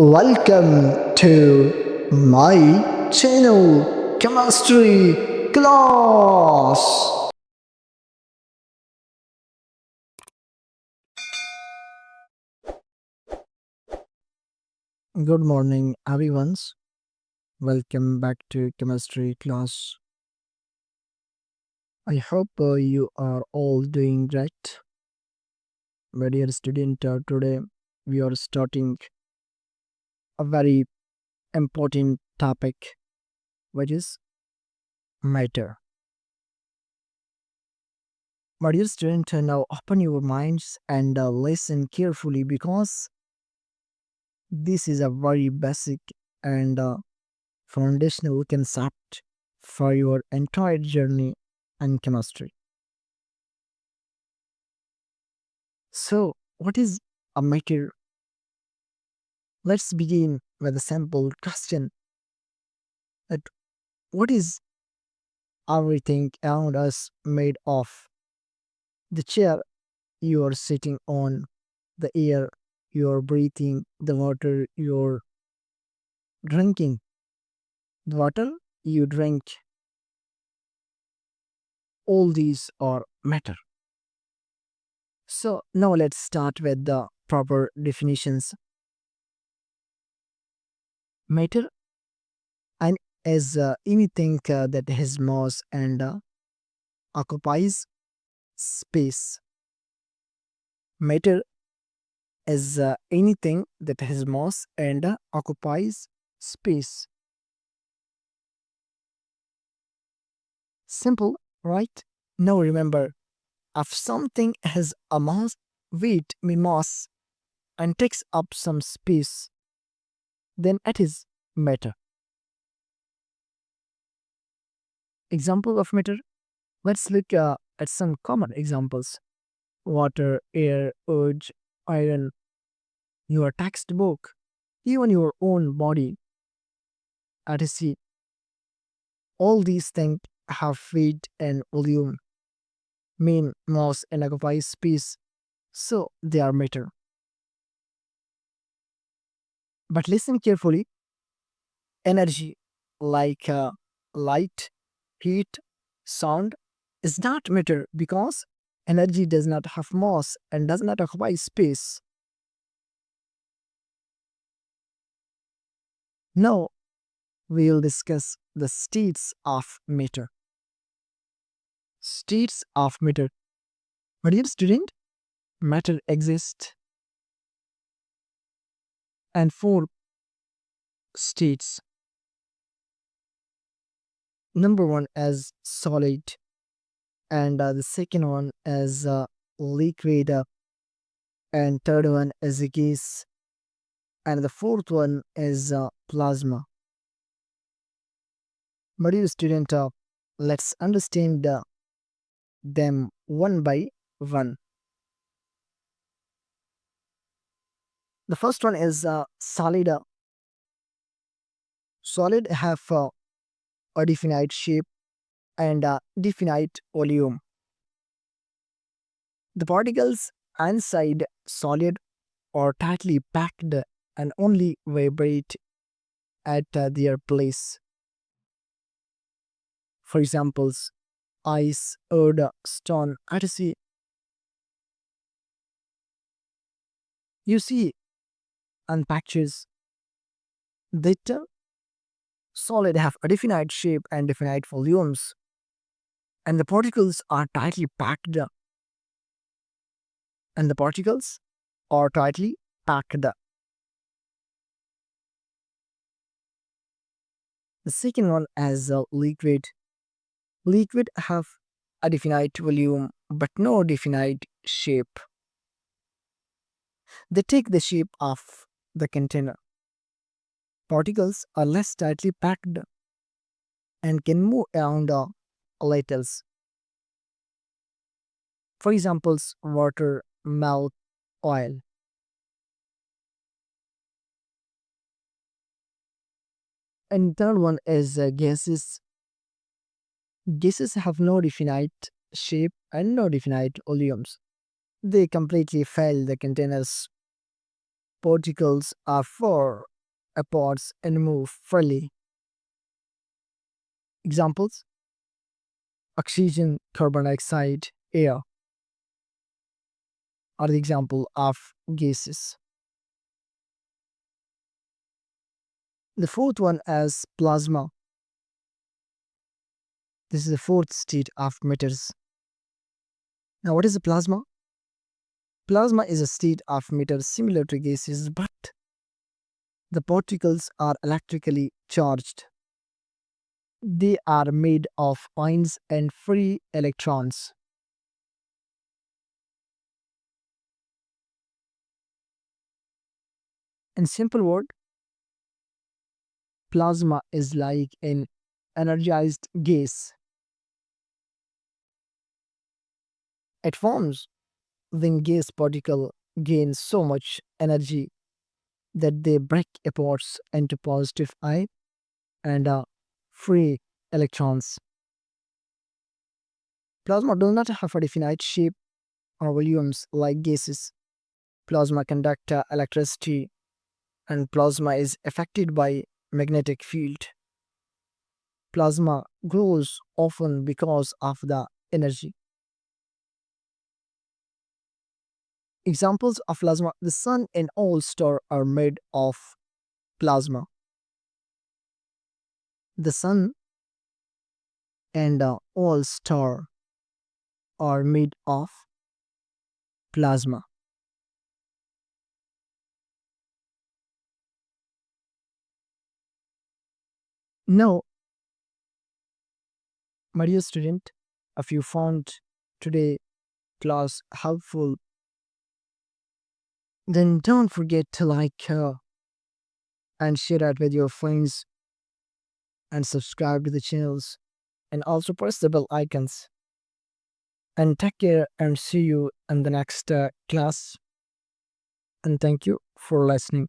Welcome to my channel Chemistry Class. Good morning, everyone. Welcome back to Chemistry Class. I hope you are all doing great. My dear student, today we are starting a very important topic, which is matter. My dear student, now open your minds and listen carefully because this is a very basic and foundational concept for your entire journey in chemistry. So, what is a matter? Let's begin with a simple question: that what is everything around us made of? The chair you are sitting on, the air you are breathing, the water you're drinking, the water you drink, all these are matter. So now let's start with the proper definitions. Matter and is anything that has mass and occupies space. Matter is anything that has mass and occupies space. Simple, right? Now remember, if something has a mass, weight, mass, and takes up some space, then it is matter. Example of matter? Let's look at some common examples: water, air, wood, iron, your textbook, even your own body, etc. All these things have weight and volume, mean mass and occupy space, so they are matter. But listen carefully: energy like light, heat, sound is not matter because energy does not have mass and does not occupy space. Now we will discuss the states of matter. States of matter. My dear student, matter exists and four states. Number one is solid, and the second one is liquid, and third one is a gas, and the fourth one is plasma. My dear student, let's understand them one by one. The first one is solid. Solid have a definite shape and a definite volume. The particles inside solid are tightly packed and only vibrate at their place. For examples, ice, wood, stone, etc. You see on pictures that solid have a definite shape and definite volumes, and the particles are tightly packed. And the particles are tightly packed. The second one is liquid. Liquid have a definite volume but no definite shape. They take the shape of the container. Particles are less tightly packed and can move around little. For examples, water, milk, oil. And third one is gases. Gases have no definite shape and no definite volumes. They completely fill the containers. Particles are far apart and move freely. Examples: oxygen, carbon dioxide, air are the example of gases. The fourth one is plasma. This is the fourth state of matters. Now, what is a plasma? Plasma is a state of matter similar to gases, but the particles are electrically charged. They are made of ions and free electrons. In simple word, plasma is like an energized gas. It forms when gas particle gain so much energy that they break apart into positive ion and free electrons. Plasma does not have a definite shape or volumes like gases. Plasma conduct electricity, and plasma is affected by magnetic field. Plasma grows often because of the energy. Examples of plasma: the sun and all stars are made of plasma. The sun and all stars are made of plasma. Now, my dear student, if you found today class helpful, then don't forget to like and share it with your friends and subscribe to the channels and also press the bell icons. And take care and see you in the next class. And thank you for listening.